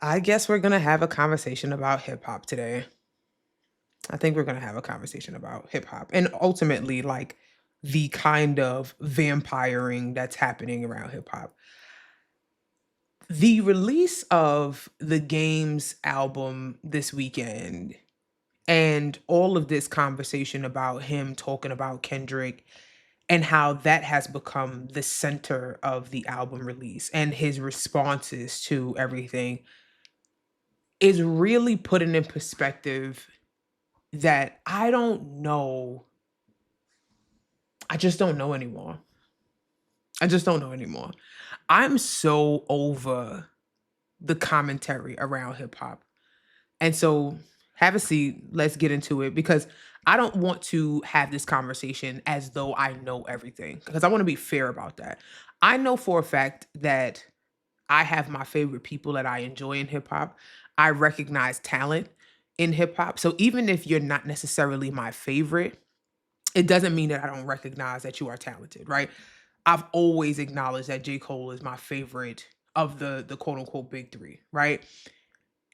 I guess we're going to have a conversation about hip hop today. I think we're going to have a conversation about hip hop and ultimately like the kind of vampiring that's happening around hip hop. The release of the Game's album this weekend and all of this conversation about him talking about Kendrick and how that has become the center of the album release and his responses to everything is really putting in perspective that I don't know. I just don't know anymore. I just don't know anymore. I'm so over the commentary around hip hop. And so have a seat. Let's get into it because I don't want to have this conversation as though I know everything because I want to be fair about that. I know for a fact that I have my favorite people that I enjoy in hip hop. I recognize talent in hip hop. So even if you're not necessarily my favorite, it doesn't mean that I don't recognize that you are talented, right? I've always acknowledged that J. Cole is my favorite of the quote unquote big three, right?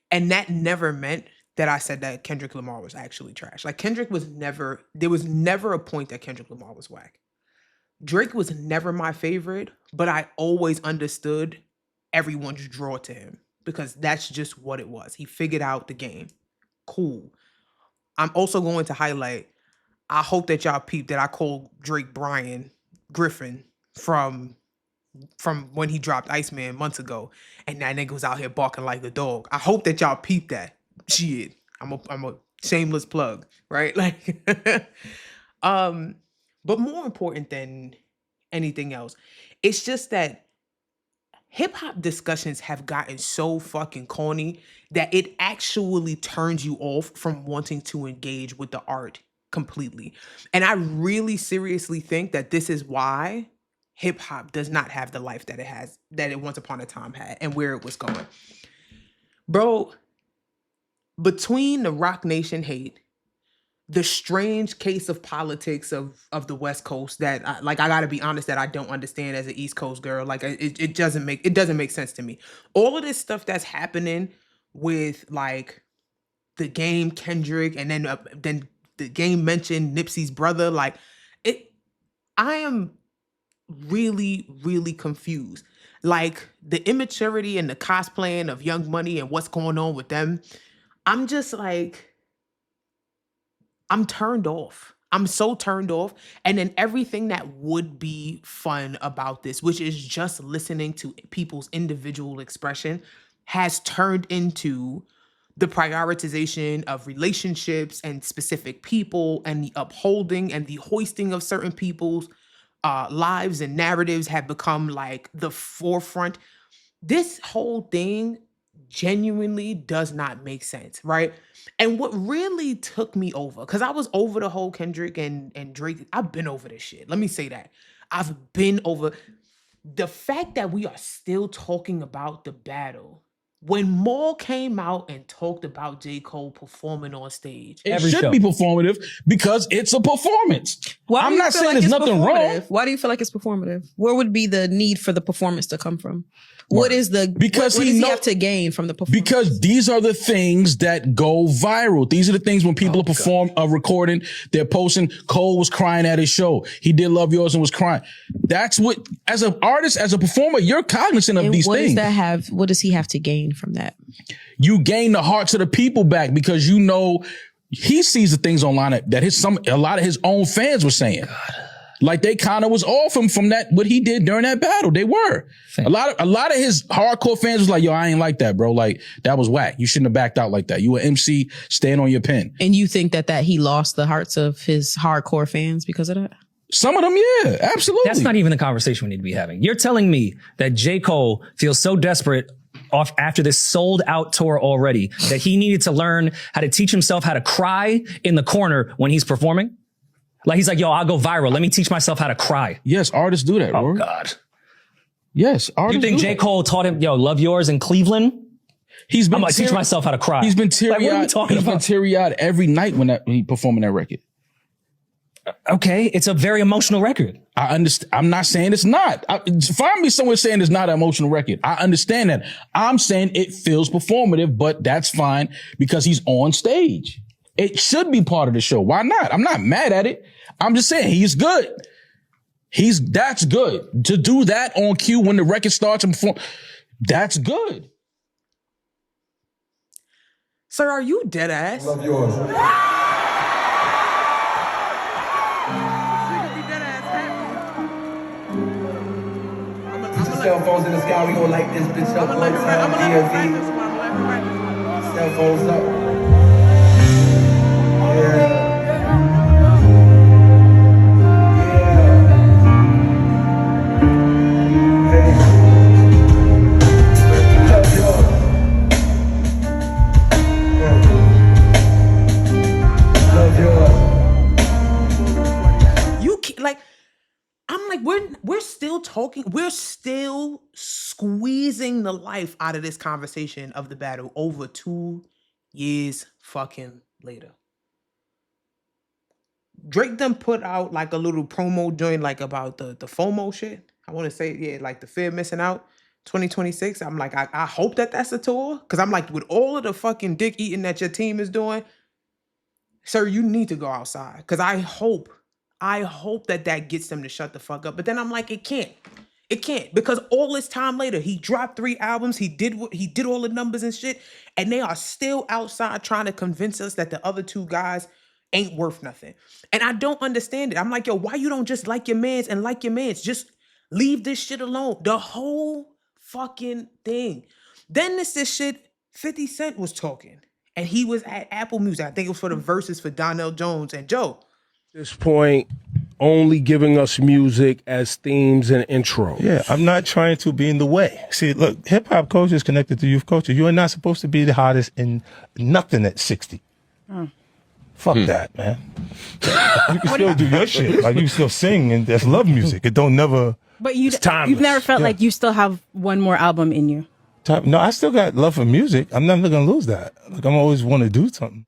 And that never meant that I said that Kendrick Lamar was actually trash. Like there was never a point that Kendrick Lamar was whack. Drake was never my favorite, but I always understood everyone's draw to him because that's just what it was. He figured out the game. Cool. I'm also going to highlight, I hope that y'all peep that I called Drake Brian Griffin from when he dropped Iceman months ago, and that nigga was out here barking like a dog. I hope that y'all peep that. Shit. I'm a shameless plug, right? Like but more important than anything else, it's just that hip-hop discussions have gotten so fucking corny that it actually turns you off from wanting to engage with the art completely. And I really seriously think that this is why hip-hop does not have the life that it once upon a time had and where it was going. Bro, between the Rock Nation hate, the strange case of politics of the West Coast that I gotta be honest that I don't understand as an East Coast girl. Like it doesn't make sense to me. All of this stuff that's happening with like the Game, Kendrick, and then the Game mentioned Nipsey's brother. Like I am really, really confused. Like the immaturity and the cosplaying of Young Money and what's going on with them. I'm just like, I'm turned off. I'm so turned off. And then everything that would be fun about this, which is just listening to people's individual expression, has turned into the prioritization of relationships and specific people and the upholding and the hoisting of certain people's lives and narratives have become like the forefront. This whole thing genuinely does not make sense, right? And what really took me over, because I was over the whole Kendrick and Drake, I've been over this shit. Let me say that. I've been over the fact that we are still talking about the battle. When Maul came out and talked about J. Cole performing on stage. It should be performative because it's a performance. I'm not saying there's nothing wrong. Why do you feel like it's performative? Where would be the need for the performance to come from? What is the because what does he have to gain from the performance? Because these are the things that go viral. These are the things when people are recording, they're posting. Cole was crying at his show. He did Love Yours and was crying. That's what, as an artist, as a performer, you're cognizant of these things. What does he have to gain from that? You gain the hearts of the people back because you know he sees the things online that a lot of his own fans were saying. God. Like they kind of was off him from that, what he did during that battle. They were. A lot of his hardcore fans was like, yo, I ain't like that, bro. Like that was whack. You shouldn't have backed out like that. You an MC, stand on your pen. And you think that he lost the hearts of his hardcore fans because of that? Some of them, yeah, absolutely. That's not even the conversation we need to be having. You're telling me that J. Cole feels so desperate off after this sold out tour already that he needed to learn how to teach himself how to cry in the corner when he's performing? Like he's like, yo, I'll go viral. Let me teach myself how to cry. Yes, artists do that, bro. Oh, God. Yes, artists do. You think J. Cole taught him, yo, Love Yours in Cleveland? I'm going to teach myself how to cry. He's been teary-eyed. He's been teary-eyed every night when he performing that record. Okay, it's a very emotional record. I understand. I'm not saying it's not. Find me someone saying it's not an emotional record. I understand that. I'm saying it feels performative, but that's fine because he's on stage. It should be part of the show. Why not? I'm not mad at it. I'm just saying he's good. That's good. To do that on cue when the record starts and perform, that's good. Sir, are you dead ass? Love yours. Cell phones in the sky, we gon' light this bitch up one time. DMV. Cell phones up. Yeah. I'm like, we're still talking, we're still squeezing the life out of this conversation of the battle over 2 years fucking later. Drake done put out like a little promo joint like about the FOMO shit. I want to say, yeah, like the fear of missing out 2026. I'm like, I hope that's a tour. Cause I'm like, with all of the fucking dick eating that your team is doing, sir, you need to go outside. Cause I hope that gets them to shut the fuck up. But then I'm like, it can't. It can't. Because all this time later, he dropped 3 albums. He did all the numbers and shit. And they are still outside trying to convince us that the other 2 guys ain't worth nothing. And I don't understand it. I'm like, yo, why you don't just like your mans and like your mans? Just leave this shit alone. The whole fucking thing. Then this shit, 50 Cent was talking. And he was at Apple Music. I think it was for the verses for Donnell Jones and Joe. This point, only giving us music as themes and intros. Yeah, I'm not trying to be in the way. See, look, hip hop culture is connected to youth culture. You are not supposed to be the hottest in nothing at 60. Fuck that, man. You can still do your shit. Like, you can still sing, and that's love music. It don't never. But you've never felt like you still have one more album in you. No, I still got love for music. I'm never gonna lose that. Like, I'm always want to do something.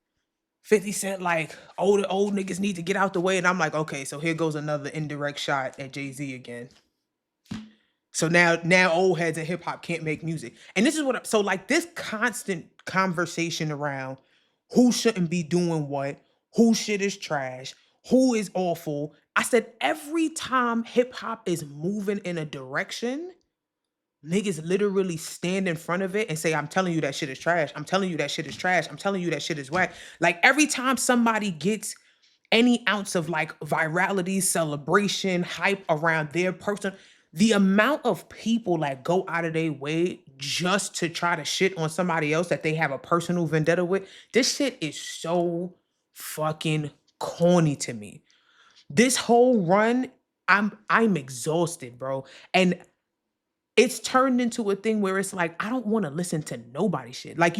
50 Cent like, old niggas need to get out the way. And I'm like, okay, so here goes another indirect shot at Jay-Z again. So now old heads in hip hop can't make music. And this is so like this constant conversation around who shouldn't be doing what, who shit is trash, who is awful. I said, every time hip hop is moving in a direction, niggas literally stand in front of it and say, I'm telling you that shit is trash. I'm telling you that shit is trash. I'm telling you that shit is whack. Like every time somebody gets any ounce of like virality, celebration, hype around their person, the amount of people that go out of their way just to try to shit on somebody else that they have a personal vendetta with, this shit is so fucking corny to me. This whole run, I'm exhausted, bro. And it's turned into a thing where it's like, I don't want to listen to nobody shit. Like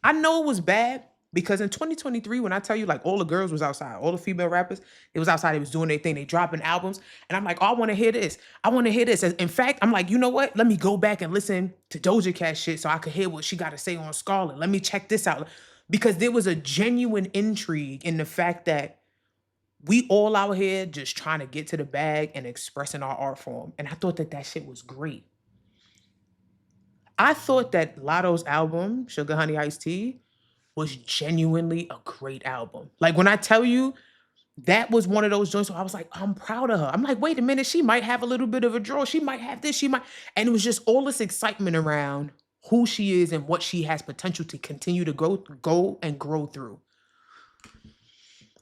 I know it was bad because in 2023, when I tell you like all the girls was outside, all the female rappers, it was outside, they was doing their thing, they dropping albums. And I'm like, oh, I want to hear this. I want to hear this. In fact, I'm like, you know what? Let me go back and listen to Doja Cat shit so I could hear what she got to say on Scarlet. Let me check this out. Because there was a genuine intrigue in the fact that we all out here just trying to get to the bag and expressing our art form. And I thought that shit was great. I thought that Lotto's album, Sugar Honey Iced Tea, was genuinely a great album. Like when I tell you, that was one of those joints where I was like, I'm proud of her. I'm like, wait a minute, she might have a little bit of a draw. She might have this, and it was just all this excitement around who she is and what she has potential to continue to go and grow through.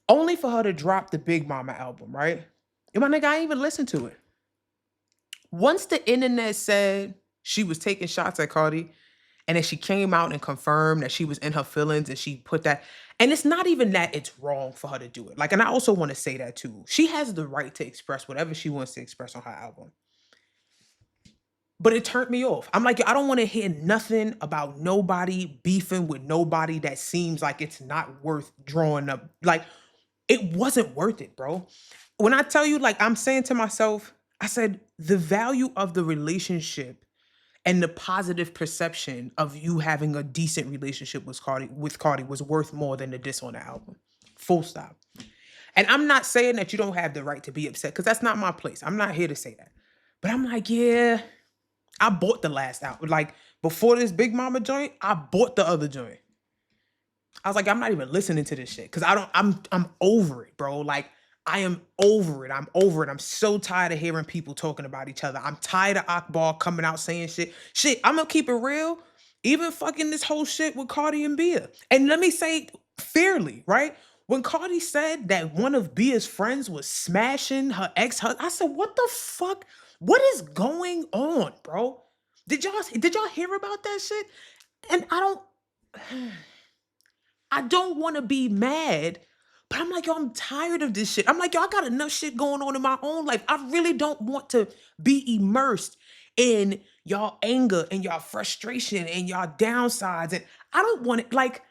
Only for her to drop the Big Mama album, right? And my nigga, I ain't even listened to it. Once the internet said she was taking shots at Cardi, and then she came out and confirmed that she was in her feelings and she put that, and it's not even that it's wrong for her to do it. Like, and I also want to say that too. She has the right to express whatever she wants to express on her album. But it turned me off. I'm like, I don't want to hear nothing about nobody beefing with nobody that seems like it's not worth drawing up. Like, it wasn't worth it, bro. When I tell you, like, I'm saying to myself, I said, the value of the relationship and the positive perception of you having a decent relationship with Cardi was worth more than the diss on the album. Full stop. And I'm not saying that you don't have the right to be upset, because that's not my place. I'm not here to say that. But I'm like, yeah, I bought the last album. Like, before this Big Mama joint, I bought the other joint. I was like, I'm not even listening to this shit. Cause I'm over it, bro. Like, I am over it. I'm over it. I'm so tired of hearing people talking about each other. I'm tired of Akbar coming out saying shit. Shit, I'm gonna keep it real. Even fucking this whole shit with Cardi and Bia. And let me say fairly, right? When Cardi said that one of Bia's friends was smashing her ex-husband, I said, what the fuck? What is going on, bro? Did y'all hear about that shit? And I don't want to be mad, but I'm like, yo, I'm tired of this shit. I'm like, yo, I got enough shit going on in my own life. I really don't want to be immersed in y'all anger and y'all frustration and y'all downsides. And I don't want it. Like,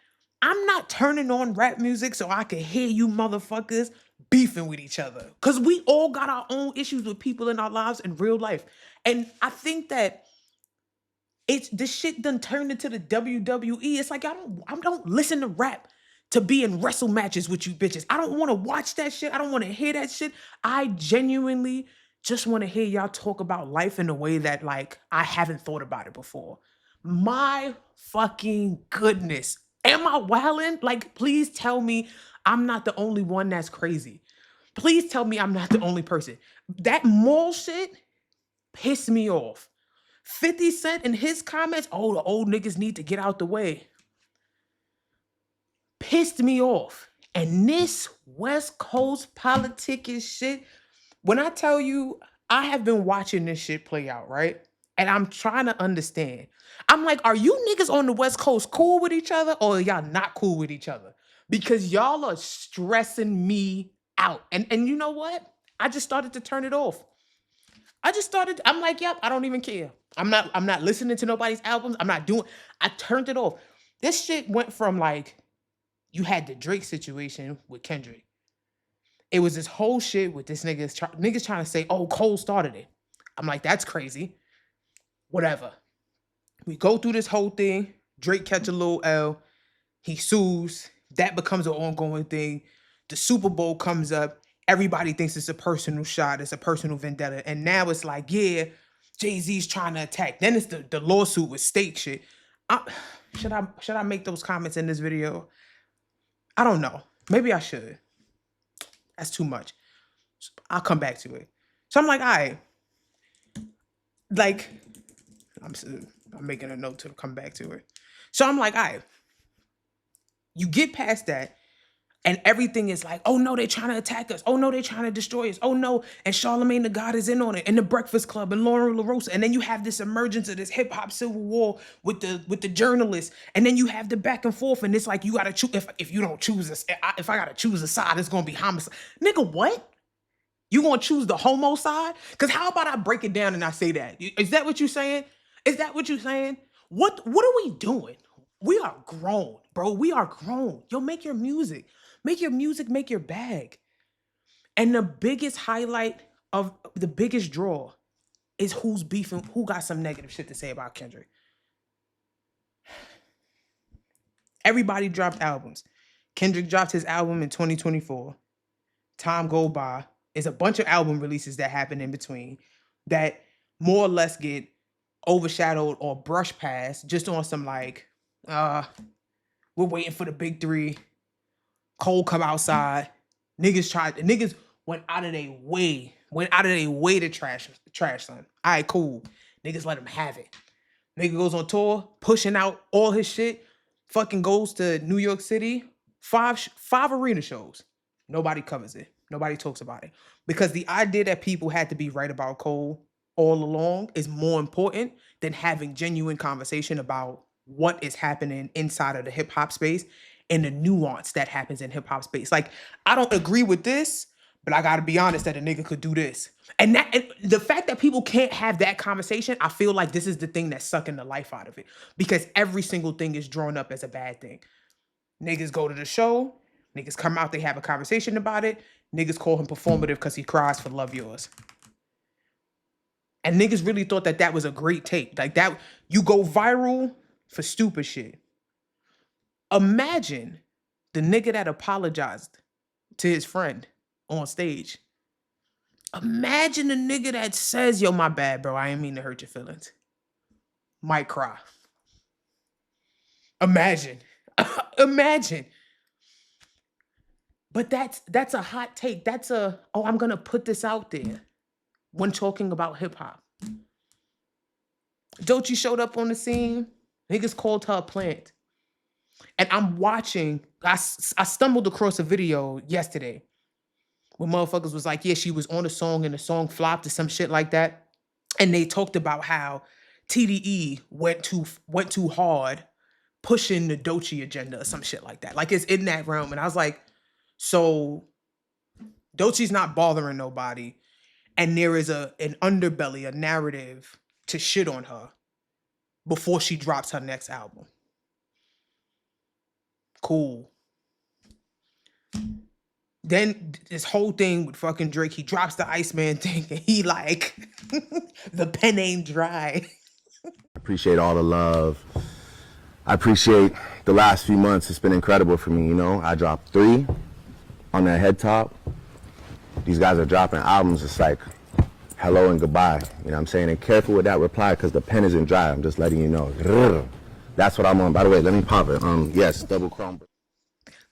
I'm not turning on rap music so I can hear you motherfuckers beefing with each other. Because we all got our own issues with people in our lives in real life. And I think that this shit done turned into the WWE. It's like, I don't listen to rap to be in wrestle matches with you bitches. I don't want to watch that shit. I don't want to hear that shit. I genuinely just want to hear y'all talk about life in a way that, like, I haven't thought about it before. My fucking goodness. Am I wildin'? Like, please tell me I'm not the only one that's crazy. Please tell me I'm not the only person. That mall shit pissed me off. 50 Cent in his comments, oh, the old niggas need to get out the way. Pissed me off. And this West Coast politicking shit, when I tell you, I have been watching this shit play out, right? And I'm trying to understand. I'm like, are you niggas on the West Coast cool with each other, or are y'all not cool with each other? Because y'all are stressing me out. And you know what? I just started to turn it off. I'm like, yep, I don't even care. I'm not listening to nobody's albums. I turned it off. This shit went from, like, you had the Drake situation with Kendrick. It was this whole shit with this niggas trying to say, oh, Cole started it. I'm like, that's crazy. Whatever. We go through this whole thing. Drake catch a little L. He sues. That becomes an ongoing thing. The Super Bowl comes up. Everybody thinks it's a personal shot. It's a personal vendetta. And now it's like, yeah, Jay-Z's trying to attack. Then it's the lawsuit with State shit. Should I make those comments in this video? I don't know. Maybe I should. That's too much. I'll come back to it. So I'm like, all right. Like, I'm making a note to come back to it. So I'm like, all right. You get past that, and everything is like, oh no, they're trying to attack us. Oh no, they're trying to destroy us. Oh no, and Charlemagne the God is in on it, and the Breakfast Club, and Lauren LaRosa. And then you have this emergence of this hip hop civil war with the journalists, and then you have the back and forth, and it's like, you gotta choose. If you don't choose us, if I gotta choose a side, it's gonna be homicide. Nigga, what? You gonna choose the homo side? Because how about I break it down and I say that? Is that what you're saying? Is that what you're saying? What are we doing? We are grown, bro. We are grown. Yo, make your music. Make your music, make your bag. And the biggest highlight of the biggest draw is who's beefing, who got some negative shit to say about Kendrick. Everybody dropped albums. Kendrick dropped his album in 2024. Time go by. There's a bunch of album releases that happen in between that more or less get overshadowed or brushed past just on some like, we're waiting for the big three. Cole come outside. Niggas went out of their way to trash son. All right, cool. Niggas let him have it. Nigga goes on tour, pushing out all his shit, fucking goes to New York City, five arena shows. Nobody covers it. Nobody talks about it. Because the idea that people had to be right about Cole all along is more important than having genuine conversation about what is happening inside of the hip hop space and the nuance that happens in hip hop space. Like, I don't agree with this, but I gotta be honest that a nigga could do this. And the fact that people can't have that conversation, I feel like this is the thing that's sucking the life out of it. Because every single thing is drawn up as a bad thing. Niggas go to the show, niggas come out, they have a conversation about it. Niggas call him performative because he cries for Love Yours. And niggas really thought that was a great take. Like that, you go viral for stupid shit. Imagine the nigga that apologized to his friend on stage. Imagine a nigga that says, yo, my bad, bro. I ain't mean to hurt your feelings. Might cry. Imagine. Imagine. But that's a hot take. That's I'm gonna put this out there when talking about hip hop. Doechii showed up on the scene. Niggas called her a plant. And I'm watching, I stumbled across a video yesterday where motherfuckers was like, yeah, she was on a song and the song flopped or some shit like that. And they talked about how TDE went too hard pushing the Doechii agenda or some shit like that. Like it's in that realm. And I was like, so Doechii's not bothering nobody. And there is an underbelly, a narrative to shit on her before she drops her next album. Cool. Then this whole thing with fucking Drake, he drops the Iceman thing and he like, the pen ain't dry. I appreciate all the love. I appreciate the last few months. It's been incredible for me, you know. I dropped 3 on that head top. These guys are dropping albums. It's like hello and goodbye. You know what I'm saying? And careful with that reply because the pen isn't dry. I'm just letting you know. That's what I'm on. By the way, let me pop it. Yes, double chrome.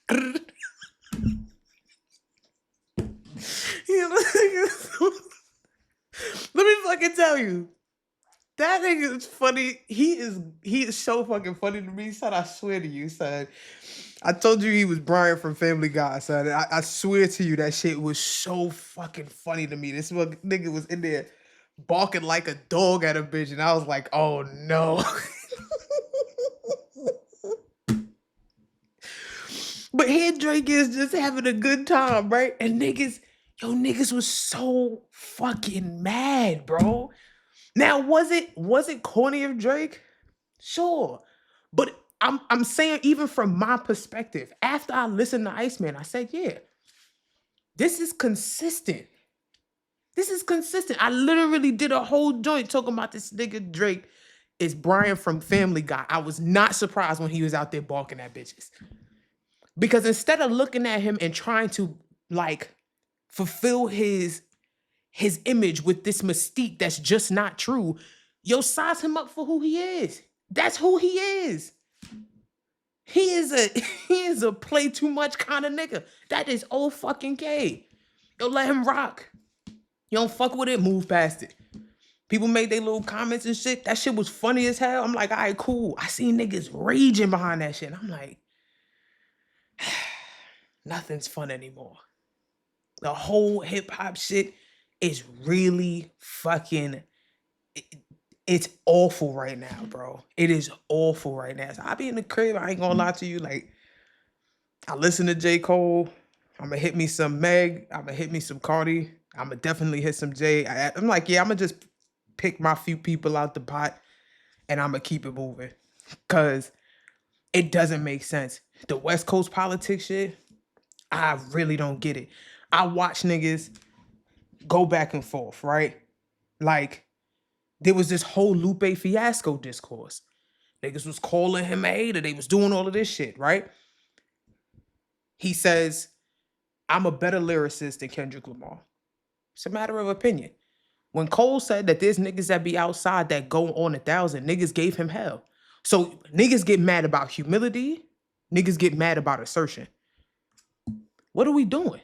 Let me fucking tell you. That nigga is funny. He is so fucking funny to me, son. I swear to you, son. I told you he was Brian from Family Guy, son. I swear to you, that shit was so fucking funny to me. This nigga was in there barking like a dog at a bitch, and I was like, oh no. But here Drake is just having a good time, right? And niggas was so fucking mad, bro. Now, was it corny of Drake? Sure. But I'm saying, even from my perspective, after I listened to Iceman, I said, yeah, this is consistent. This is consistent. I literally did a whole joint talking about this nigga Drake is Brian from Family Guy. I was not surprised when he was out there barking at bitches. Because instead of looking at him and trying to like fulfill his image with this mystique that's just not true, yo, size him up for who he is. That's who he is. He is a play too much kind of nigga. That is old fucking K. Yo, let him rock. You don't fuck with it, move past it. People made their little comments and shit. That shit was funny as hell. I'm like, all right, cool. I seen niggas raging behind that shit. I'm like, nothing's fun anymore. The whole hip hop shit is really fucking, it's awful right now, bro. It is awful right now. So I be in the crib, I ain't gonna lie to you. Like, I listen to J. Cole. I'm gonna hit me some Meg. I'm gonna hit me some Cardi. I'm gonna definitely hit some Jay. I'm like, yeah, I'm gonna just pick my few people out the pot and I'm gonna keep it moving. Cause it doesn't make sense. The West Coast politics shit, I really don't get it. I watch niggas go back and forth, right? Like, there was this whole Lupe Fiasco discourse. Niggas was calling him a hater. They was doing all of this shit, right? He says, I'm a better lyricist than Kendrick Lamar. It's a matter of opinion. When Cole said that there's niggas that be outside that go on 1,000, niggas gave him hell. So niggas get mad about humility. Niggas get mad about assertion. What are we doing?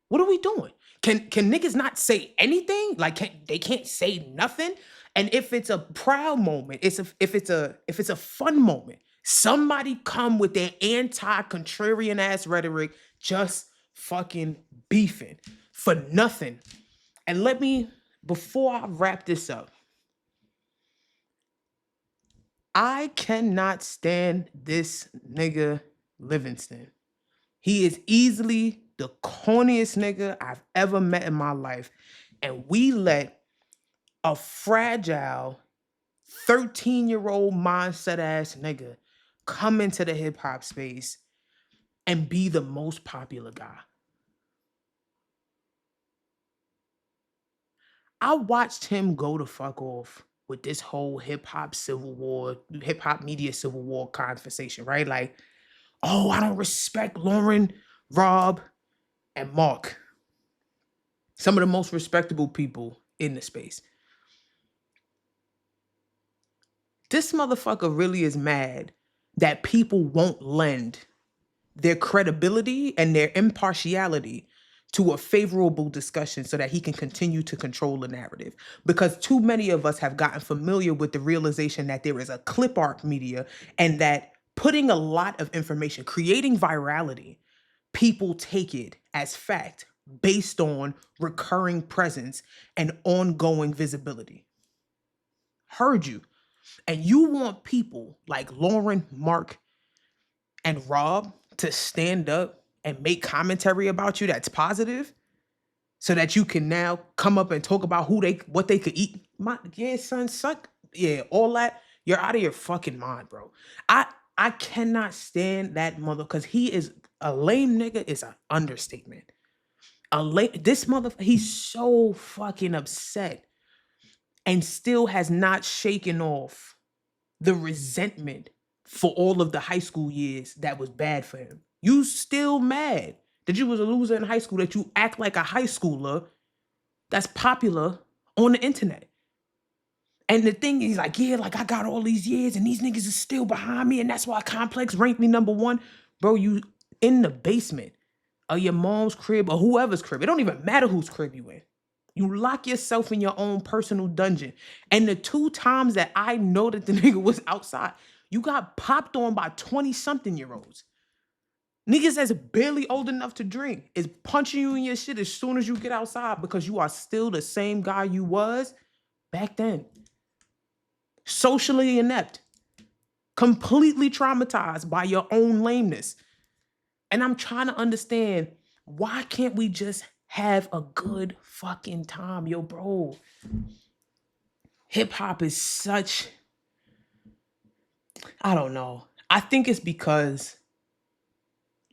What are we doing? Can niggas not say anything? Like, they can't say nothing? And if it's a proud moment, if it's a fun moment, somebody come with their anti-contrarian ass rhetoric, just fucking beefing for nothing. And let me, before I wrap this up, I cannot stand this nigga Livingston. He is easily the corniest nigga I've ever met in my life. And we let a fragile 13-year-old mindset ass nigga come into the hip hop space and be the most popular guy. I watched him go the fuck off with this whole hip hop media civil war conversation, right? Like, oh, I don't respect Lauren Rob, and Mark. Some of the most respectable people in the space. This motherfucker really is mad that people won't lend their credibility and their impartiality to a favorable discussion so that he can continue to control the narrative. Because too many of us have gotten familiar with the realization that there is a clip art media and that putting a lot of information, creating virality, people take it as fact based on recurring presence and ongoing visibility. Heard you. And you want people like Lauren, Mark, and Rob to stand up and make commentary about you that's positive so that you can now come up and talk about what they could eat. Son, suck. Yeah, all that. You're out of your fucking mind, bro. I cannot stand that mother, because he is a lame nigga is an understatement. This motherfucker, he's so fucking upset and still has not shaken off the resentment for all of the high school years that was bad for him. You still mad that you was a loser in high school, that you act like a high schooler that's popular on the internet. And the thing is like, yeah, like I got all these years and these niggas is still behind me and that's why Complex ranked me #1. Bro, you in the basement of your mom's crib or whoever's crib. It don't even matter whose crib you in. You lock yourself in your own personal dungeon. And the 2 times that I know that the nigga was outside, you got popped on by 20-something-year-olds. Niggas that's barely old enough to drink is punching you in your shit as soon as you get outside because you are still the same guy you was back then. Socially inept. Completely traumatized by your own lameness. And I'm trying to understand, why can't we just have a good fucking time? Yo, bro. Hip hop is such, I don't know. I think it's because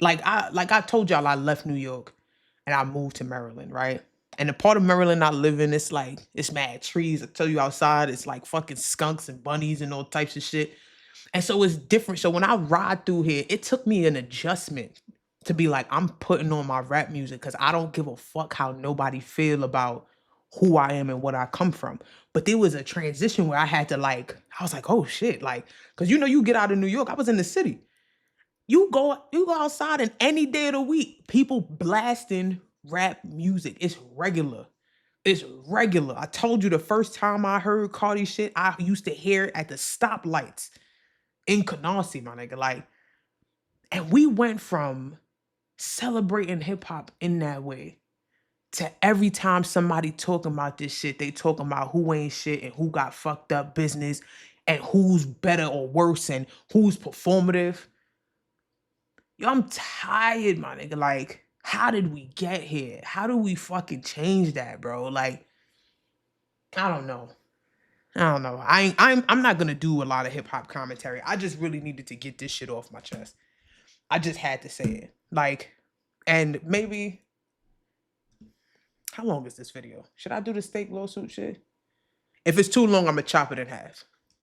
like I told y'all, I left New York and I moved to Maryland, right? And the part of Maryland I live in, it's like, it's mad trees. I tell you outside, it's like fucking skunks and bunnies and all types of shit. And so it's different. So when I ride through here, it took me an adjustment to be like, I'm putting on my rap music because I don't give a fuck how nobody feel about who I am and what I come from. But there was a transition where I had to I was like, oh shit. Like, cause you get out of New York, I was in the city. You go outside and any day of the week, people blasting rap music. It's regular. It's regular. I told you the first time I heard Cardi shit, I used to hear it at the stoplights in Canarsie, my nigga. And we went from celebrating hip hop in that way to every time somebody talking about this shit, they talking about who ain't shit and who got fucked up business and who's better or worse and who's performative. Yo, I'm tired, my nigga. How did we get here? How do we fucking change that, bro? I don't know. I'm not gonna do a lot of hip hop commentary. I just really needed to get this shit off my chest. I just had to say it. And maybe, how long is this video? Should I do the state lawsuit shit? If it's too long, I'm gonna chop it in half.